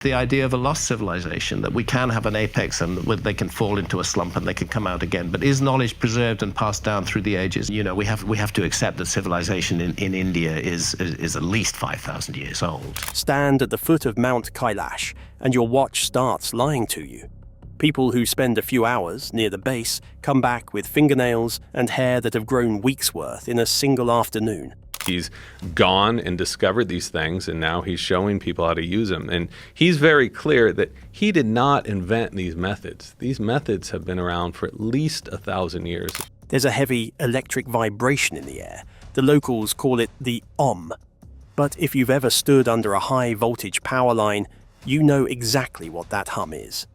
The idea of a lost civilization, that we can have an apex and they can fall into a slump and they can come out again. But is knowledge preserved and passed down through the ages? You know, we have to accept that civilization in India is at least 5,000 years old. Stand at the foot of Mount Kailash and your watch starts lying to you. People who spend a few hours near the base come back with fingernails and hair that have grown weeks' worth in a single afternoon. He's gone and discovered these things, and now he's showing people how to use them. And he's very clear that he did not invent these methods. These methods have been around for at least 1,000 years. There's a heavy electric vibration in the air. The locals call it the Om. But if you've ever stood under a high-voltage power line, you know exactly what that hum is.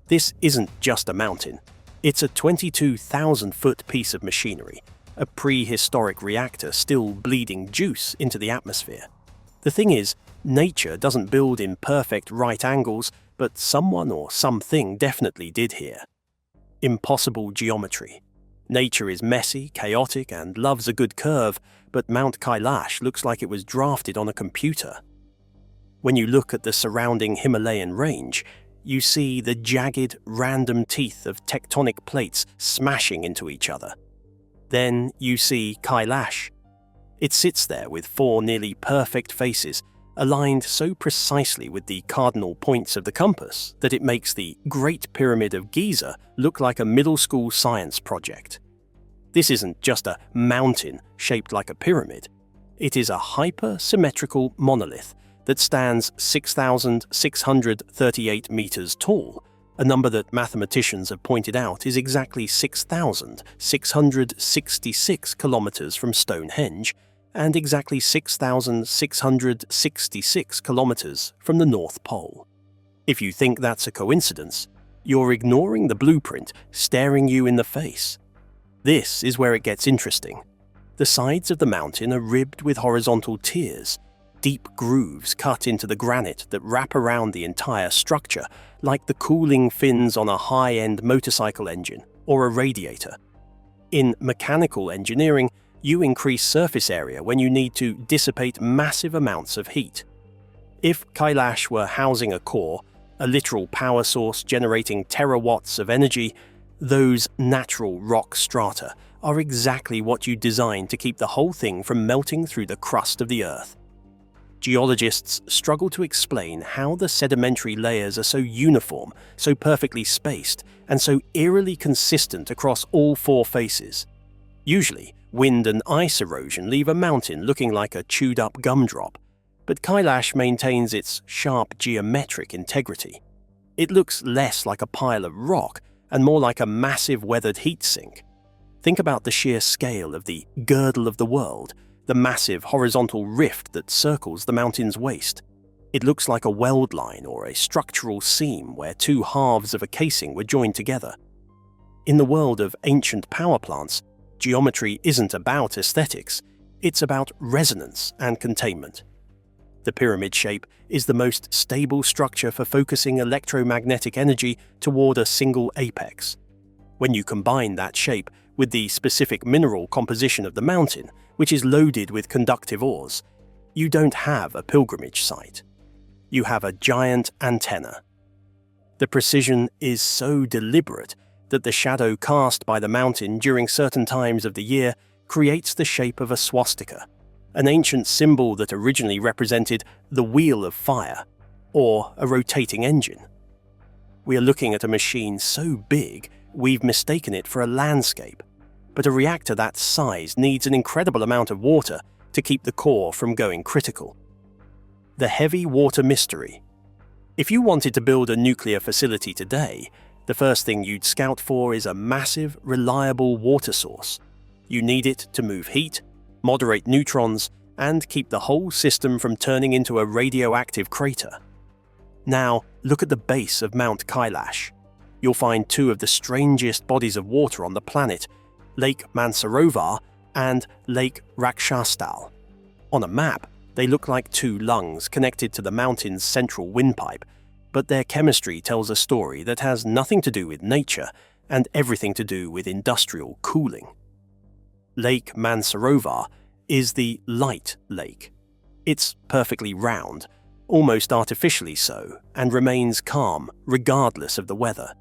This isn't just a mountain. It's a 22,000-foot piece of machinery, a prehistoric reactor still bleeding juice into the atmosphere. The thing is, nature doesn't build in perfect right angles, but someone or something definitely did here. Impossible geometry. Nature is messy, chaotic, and loves a good curve, but Mount Kailash looks like it was drafted on a computer. When you look at the surrounding Himalayan range, you see the jagged, random teeth of tectonic plates smashing into each other. Then you see Kailash. It sits there with 4 nearly perfect faces, aligned so precisely with the cardinal points of the compass that it makes the Great Pyramid of Giza look like a middle school science project. This isn't just a mountain shaped like a pyramid. It is a hyper-symmetrical monolith that stands 6,638 meters tall, a number that mathematicians have pointed out is exactly 6,666 kilometers from Stonehenge and exactly 6,666 kilometers from the North Pole. If you think that's a coincidence, you're ignoring the blueprint staring you in the face. This is where it gets interesting. The sides of the mountain are ribbed with horizontal tiers, deep grooves cut into the granite that wrap around the entire structure, like the cooling fins on a high-end motorcycle engine or a radiator. In mechanical engineering, you increase surface area when you need to dissipate massive amounts of heat. If Kailash were housing a core, a literal power source generating terawatts of energy, those natural rock strata are exactly what you designed to keep the whole thing from melting through the crust of the Earth. Geologists struggle to explain how the sedimentary layers are so uniform, so perfectly spaced, and so eerily consistent across all 4 faces. Usually, wind and ice erosion leave a mountain looking like a chewed-up gumdrop, but Kailash maintains its sharp geometric integrity. It looks less like a pile of rock and more like a massive weathered heat sink. Think about the sheer scale of the girdle of the world, the massive horizontal rift that circles the mountain's waist. It looks like a weld line or a structural seam where 2 halves of a casing were joined together. In the world of ancient power plants, geometry isn't about aesthetics, it's about resonance and containment. The pyramid shape is the most stable structure for focusing electromagnetic energy toward a single apex. When you combine that shape with the specific mineral composition of the mountain, which is loaded with conductive ores, you don't have a pilgrimage site. You have a giant antenna. The precision is so deliberate that the shadow cast by the mountain during certain times of the year creates the shape of a swastika, an ancient symbol that originally represented the wheel of fire, or a rotating engine. We are looking at a machine so big we've mistaken it for a landscape. But a reactor that size needs an incredible amount of water to keep the core from going critical. The heavy water mystery. If you wanted to build a nuclear facility today, the first thing you'd scout for is a massive, reliable water source. You need it to move heat, moderate neutrons, and keep the whole system from turning into a radioactive crater. Now, look at the base of Mount Kailash. You'll find 2 of the strangest bodies of water on the planet, Lake Mansarovar and Lake Rakshastal. On a map, they look like 2 lungs connected to the mountain's central windpipe, but their chemistry tells a story that has nothing to do with nature and everything to do with industrial cooling. Lake Mansarovar is the light lake. It's perfectly round, almost artificially so, and remains calm regardless of the weather.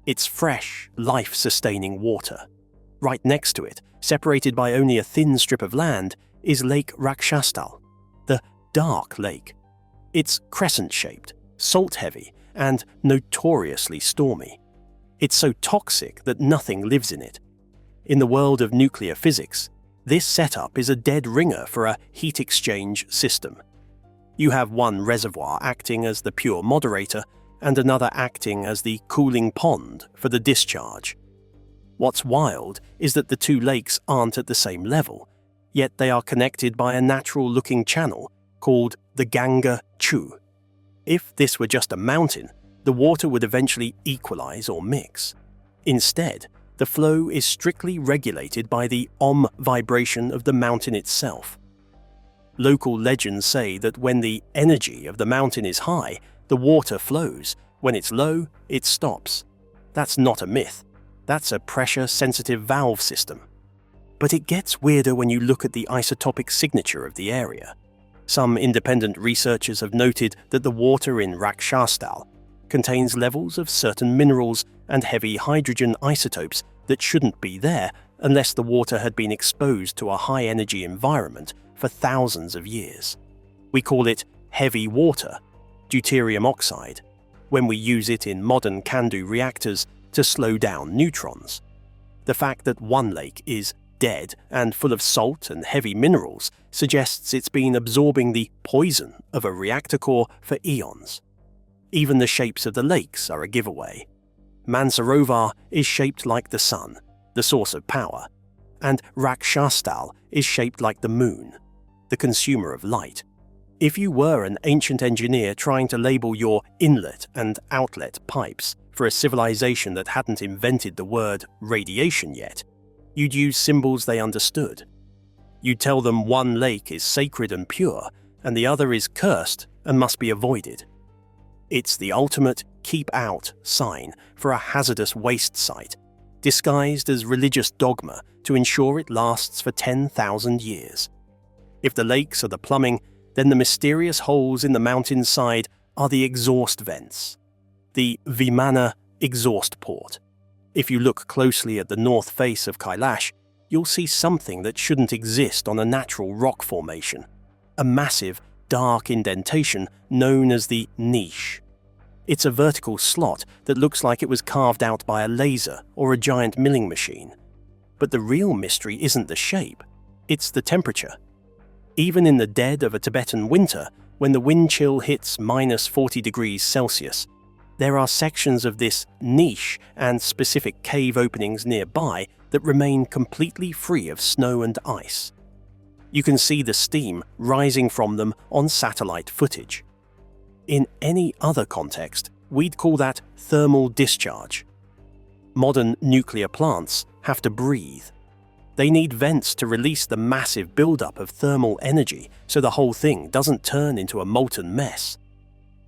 It's fresh, life-sustaining water. Right next to it, separated by only a thin strip of land, is Lake Rakshastal, the Dark Lake. It's crescent-shaped, salt-heavy, and notoriously stormy. It's so toxic that nothing lives in it. In the world of nuclear physics, this setup is a dead ringer for a heat exchange system. You have one reservoir acting as the pure moderator and another acting as the cooling pond for the discharge. What's wild is that the two lakes aren't at the same level, yet they are connected by a natural-looking channel called the Ganga Chu. If this were just a mountain, the water would eventually equalize or mix. Instead, the flow is strictly regulated by the Om vibration of the mountain itself. Local legends say that when the energy of the mountain is high, the water flows. When it's low, it stops. That's not a myth. That's a pressure-sensitive valve system. But it gets weirder when you look at the isotopic signature of the area. Some independent researchers have noted that the water in Rakshastal contains levels of certain minerals and heavy hydrogen isotopes that shouldn't be there unless the water had been exposed to a high-energy environment for thousands of years. We call it heavy water, deuterium oxide, when we use it in modern CANDU reactors to slow down neutrons. The fact that one lake is dead and full of salt and heavy minerals suggests it's been absorbing the poison of a reactor core for eons. Even the shapes of the lakes are a giveaway. Mansarovar is shaped like the sun, the source of power, and Rakshastal is shaped like the moon, the consumer of light. If you were an ancient engineer trying to label your inlet and outlet pipes for a civilization that hadn't invented the word radiation yet, you'd use symbols they understood. You'd tell them one lake is sacred and pure, and the other is cursed and must be avoided. It's the ultimate keep out sign for a hazardous waste site, disguised as religious dogma to ensure it lasts for 10,000 years. If the lakes are the plumbing, then the mysterious holes in the mountainside are the exhaust vents, the Vimana exhaust port. If you look closely at the north face of Kailash, you'll see something that shouldn't exist on a natural rock formation, a massive, dark indentation known as the niche. It's a vertical slot that looks like it was carved out by a laser or a giant milling machine. But the real mystery isn't the shape, it's the temperature. Even in the dead of a Tibetan winter, when the wind chill hits minus 40 degrees Celsius, there are sections of this niche and specific cave openings nearby that remain completely free of snow and ice. You can see the steam rising from them on satellite footage. In any other context, we'd call that thermal discharge. Modern nuclear plants have to breathe. They need vents to release the massive buildup of thermal energy so the whole thing doesn't turn into a molten mess.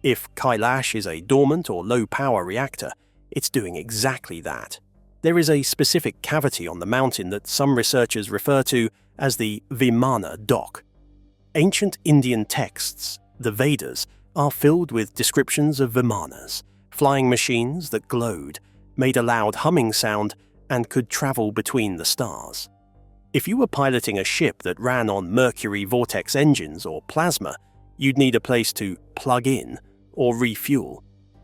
If Kailash is a dormant or low-power reactor, it's doing exactly that. There is a specific cavity on the mountain that some researchers refer to as the Vimana dock. Ancient Indian texts, the Vedas, are filled with descriptions of Vimanas, flying machines that glowed, made a loud humming sound, and could travel between the stars. If you were piloting a ship that ran on mercury vortex engines or plasma, you'd need a place to plug in or refuel.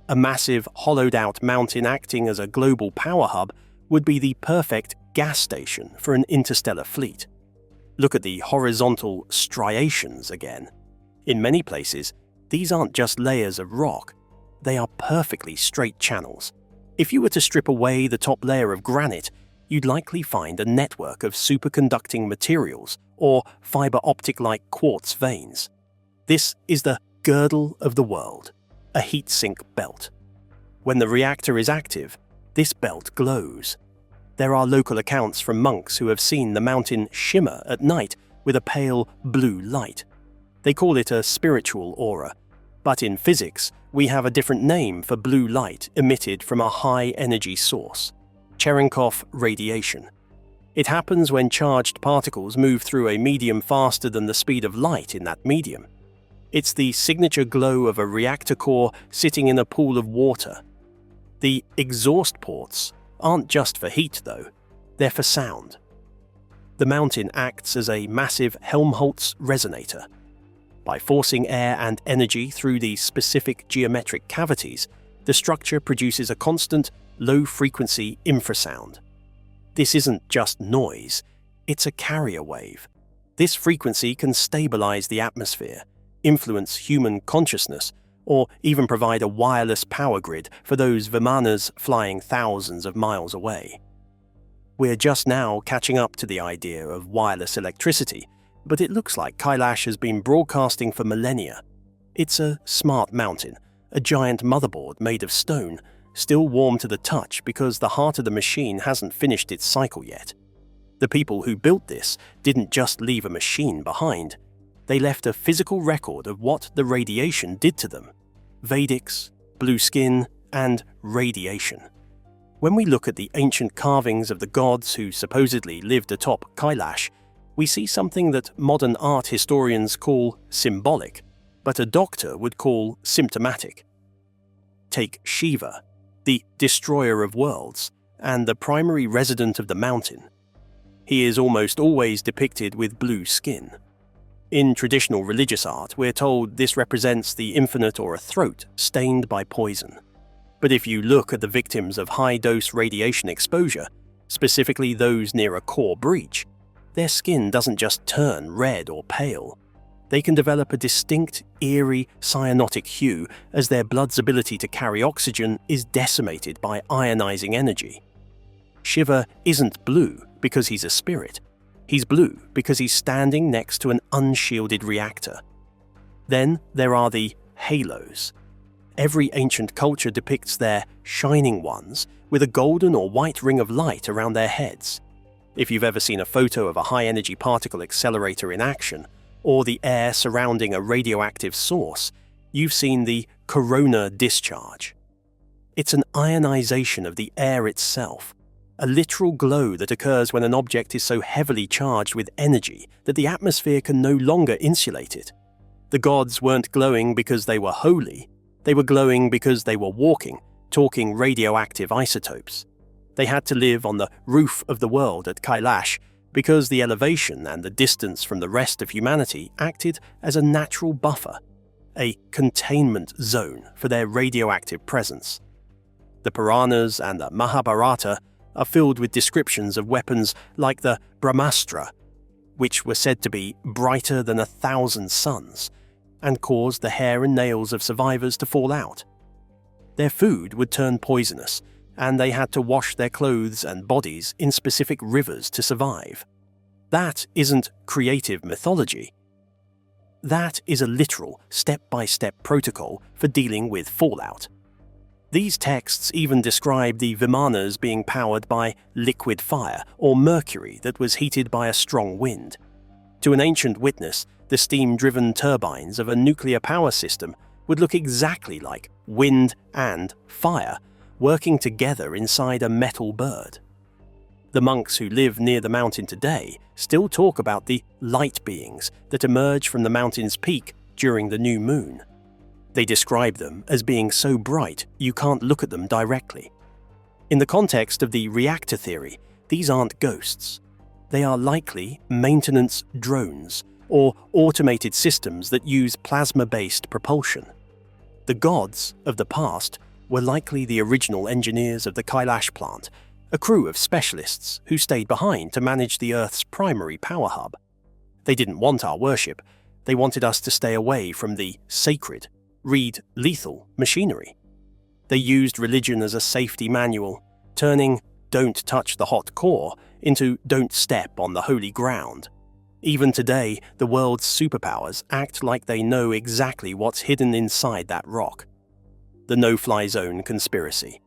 A massive, hollowed-out mountain acting as a global power hub would be the perfect gas station for an interstellar fleet. Look at the horizontal striations again. In many places, these aren't just layers of rock. They are perfectly straight channels. If you were to strip away the top layer of granite, you'd likely find a network of superconducting materials or fiber optic-like quartz veins. This is the girdle of the world, a heat sink belt. When the reactor is active, this belt glows. There are local accounts from monks who have seen the mountain shimmer at night with a pale blue light. They call it a spiritual aura, but in physics, we have a different name for blue light emitted from a high-energy source: Cherenkov radiation. It happens when charged particles move through a medium faster than the speed of light in that medium. It's the signature glow of a reactor core sitting in a pool of water. The exhaust ports aren't just for heat, though. They're for sound. The mountain acts as a massive Helmholtz resonator. By forcing air and energy through these specific geometric cavities, the structure produces a constant, low-frequency infrasound. This isn't just noise, it's a carrier wave. This frequency can stabilize the atmosphere, influence human consciousness, or even provide a wireless power grid for those Vimanas flying thousands of miles away. We're just now catching up to the idea of wireless electricity, but it looks like Kailash has been broadcasting for millennia. It's a smart mountain, a giant motherboard made of stone, still warm to the touch because the heart of the machine hasn't finished its cycle yet. The people who built this didn't just leave a machine behind. They left a physical record of what the radiation did to them. Vedics, blue skin, and radiation. When we look at the ancient carvings of the gods who supposedly lived atop Kailash, we see something that modern art historians call symbolic, but a doctor would call symptomatic. Take Shiva, the destroyer of worlds, and the primary resident of the mountain. He is almost always depicted with blue skin. In traditional religious art, we're told this represents the infinite or a throat stained by poison. But if you look at the victims of high-dose radiation exposure, specifically those near a core breach, their skin doesn't just turn red or pale. They can develop a distinct, eerie, cyanotic hue as their blood's ability to carry oxygen is decimated by ionizing energy. Shiva isn't blue because he's a spirit. He's blue because he's standing next to an unshielded reactor. Then there are the halos. Every ancient culture depicts their shining ones with a golden or white ring of light around their heads. If you've ever seen a photo of a high-energy particle accelerator in action, or the air surrounding a radioactive source, you've seen the corona discharge. It's an ionization of the air itself, a literal glow that occurs when an object is so heavily charged with energy that the atmosphere can no longer insulate it. The gods weren't glowing because they were holy, they were glowing because they were walking, talking radioactive isotopes. They had to live on the roof of the world at Kailash because the elevation and the distance from the rest of humanity acted as a natural buffer, a containment zone for their radioactive presence. The Puranas and the Mahabharata are filled with descriptions of weapons like the Brahmastra, which were said to be brighter than 1,000 suns and caused the hair and nails of survivors to fall out. Their food would turn poisonous, and they had to wash their clothes and bodies in specific rivers to survive. That isn't creative mythology. That is a literal, step-by-step protocol for dealing with fallout. These texts even describe the Vimanas being powered by liquid fire or mercury that was heated by a strong wind. To an ancient witness, the steam-driven turbines of a nuclear power system would look exactly like wind and fire working together inside a metal bird. The monks who live near the mountain today still talk about the light beings that emerge from the mountain's peak during the new moon. They describe them as being so bright you can't look at them directly. In the context of the reactor theory, these aren't ghosts. They are likely maintenance drones or automated systems that use plasma-based propulsion. The gods of the past were likely the original engineers of the Kailash plant, a crew of specialists who stayed behind to manage the Earth's primary power hub. They didn't want our worship. They wanted us to stay away from the sacred, read lethal machinery. They used religion as a safety manual, turning "don't touch the hot core" into "don't step on the holy ground." Even today, the world's superpowers act like they know exactly what's hidden inside that rock. The no-fly zone conspiracy.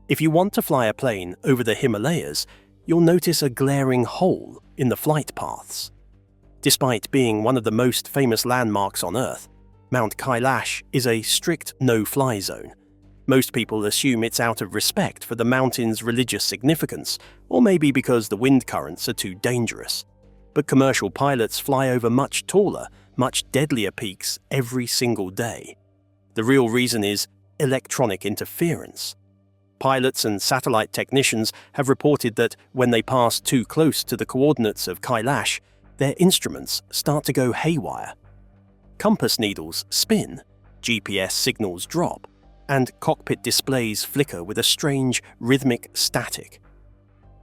If you want to fly a plane over the Himalayas, you'll notice a glaring hole in the flight paths. Despite being one of the most famous landmarks on Earth, Mount Kailash is a strict no-fly zone. Most people assume it's out of respect for the mountain's religious significance, or maybe because the wind currents are too dangerous. But commercial pilots fly over much taller, much deadlier peaks every single day. The real reason is electronic interference. Pilots and satellite technicians have reported that when they pass too close to the coordinates of Kailash, their instruments start to go haywire. Compass needles spin, GPS signals drop, and cockpit displays flicker with a strange rhythmic static.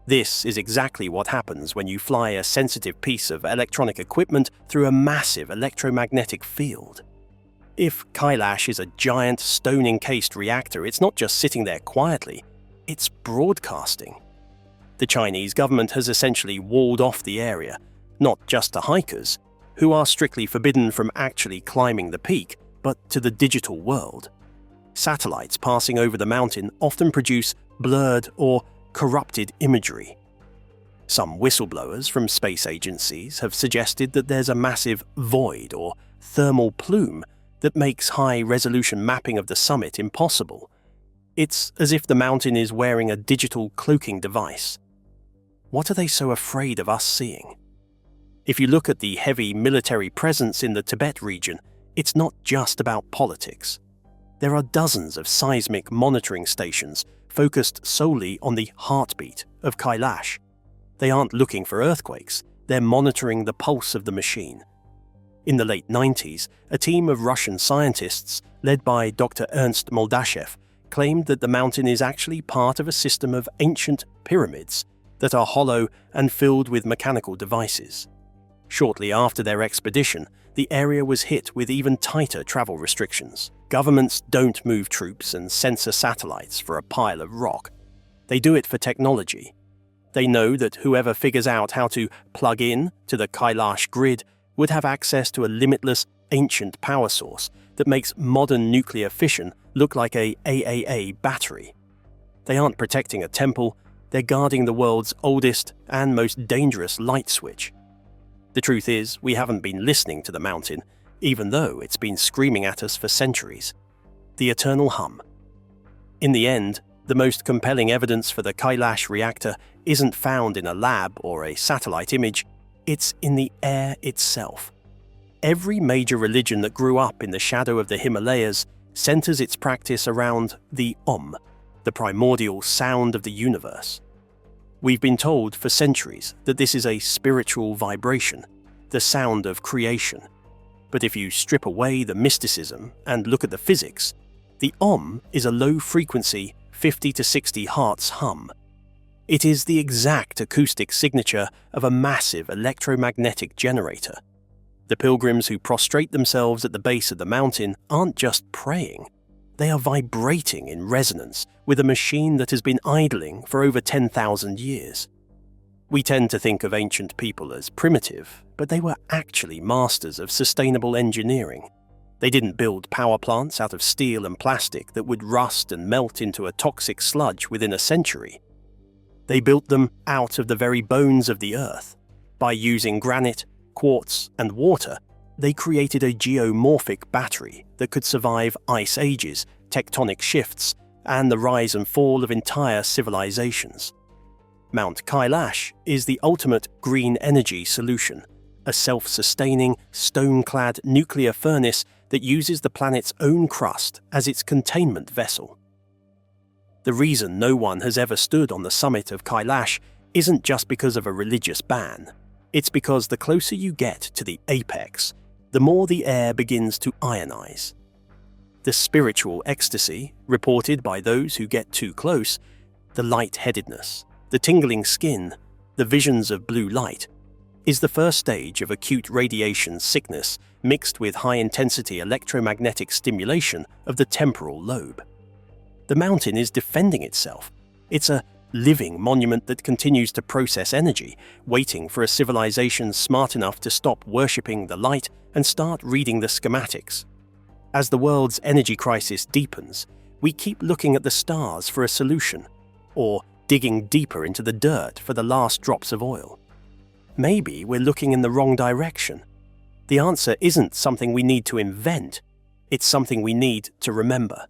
This is exactly what happens when you fly a sensitive piece of electronic equipment through a massive electromagnetic field. If Kailash is a giant stone-encased reactor, it's not just sitting there quietly, it's broadcasting. The Chinese government has essentially walled off the area, not just to hikers, who are strictly forbidden from actually climbing the peak, but to the digital world. Satellites passing over the mountain often produce blurred or corrupted imagery. Some whistleblowers from space agencies have suggested that there's a massive void or thermal plume that makes high-resolution mapping of the summit impossible. It's as if the mountain is wearing a digital cloaking device. What are they so afraid of us seeing? If you look at the heavy military presence in the Tibet region, it's not just about politics. There are dozens of seismic monitoring stations focused solely on the heartbeat of Kailash. They aren't looking for earthquakes, they're monitoring the pulse of the machine. In the late 90s, a team of Russian scientists, led by Dr. Ernst Moldashev, claimed that the mountain is actually part of a system of ancient pyramids that are hollow and filled with mechanical devices. Shortly after their expedition, the area was hit with even tighter travel restrictions. Governments don't move troops and censor satellites for a pile of rock. They do it for technology. They know that whoever figures out how to plug in to the Kailash grid would have access to a limitless, ancient power source that makes modern nuclear fission look like a AAA battery. They aren't protecting a temple, they're guarding the world's oldest and most dangerous light switch. The truth is, we haven't been listening to the mountain, even though it's been screaming at us for centuries. The eternal hum. In the end, the most compelling evidence for the Kailash reactor isn't found in a lab or a satellite image, it's in the air itself. Every major religion that grew up in the shadow of the Himalayas centers its practice around the Om, the primordial sound of the universe. We've been told for centuries that this is a spiritual vibration, the sound of creation. But if you strip away the mysticism and look at the physics, the Om is a low-frequency 50 to 60 Hz hum. It is the exact acoustic signature of a massive electromagnetic generator. The pilgrims who prostrate themselves at the base of the mountain aren't just praying. They are vibrating in resonance with a machine that has been idling for over 10,000 years. We tend to think of ancient people as primitive, but they were actually masters of sustainable engineering. They didn't build power plants out of steel and plastic that would rust and melt into a toxic sludge within a century. They built them out of the very bones of the earth. By using granite, quartz, and water, they created a geomorphic battery that could survive ice ages, tectonic shifts, and the rise and fall of entire civilizations. Mount Kailash is the ultimate green energy solution, a self-sustaining, stone-clad nuclear furnace that uses the planet's own crust as its containment vessel. The reason no one has ever stood on the summit of Kailash isn't just because of a religious ban. It's because the closer you get to the apex, the more the air begins to ionize. The spiritual ecstasy, reported by those who get too close, the lightheadedness, the tingling skin, the visions of blue light, is the first stage of acute radiation sickness mixed with high-intensity electromagnetic stimulation of the temporal lobe. The mountain is defending itself. It's a living monument that continues to process energy, waiting for a civilization smart enough to stop worshipping the light and start reading the schematics. As the world's energy crisis deepens, we keep looking at the stars for a solution, or digging deeper into the dirt for the last drops of oil. Maybe we're looking in the wrong direction. The answer isn't something we need to invent, it's something we need to remember.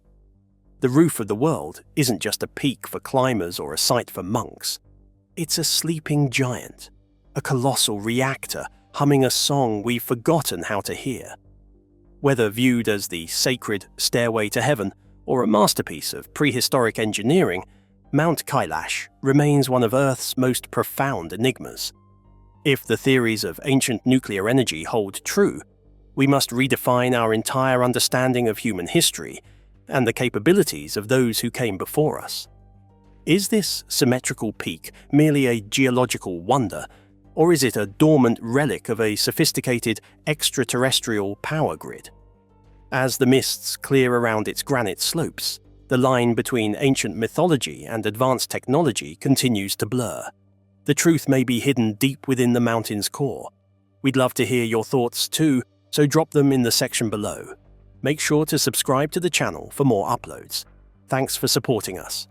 The roof of the world isn't just a peak for climbers or a site for monks. It's a sleeping giant, a colossal reactor humming a song we've forgotten how to hear. Whether viewed as the sacred stairway to heaven or a masterpiece of prehistoric engineering, Mount Kailash remains one of Earth's most profound enigmas. If the theories of ancient nuclear energy hold true, we must redefine our entire understanding of human history and the capabilities of those who came before us. Is this symmetrical peak merely a geological wonder, or is it a dormant relic of a sophisticated extraterrestrial power grid? As the mists clear around its granite slopes, the line between ancient mythology and advanced technology continues to blur. The truth may be hidden deep within the mountain's core. We'd love to hear your thoughts too, so drop them in the section below. Make sure to subscribe to the channel for more uploads. Thanks for supporting us.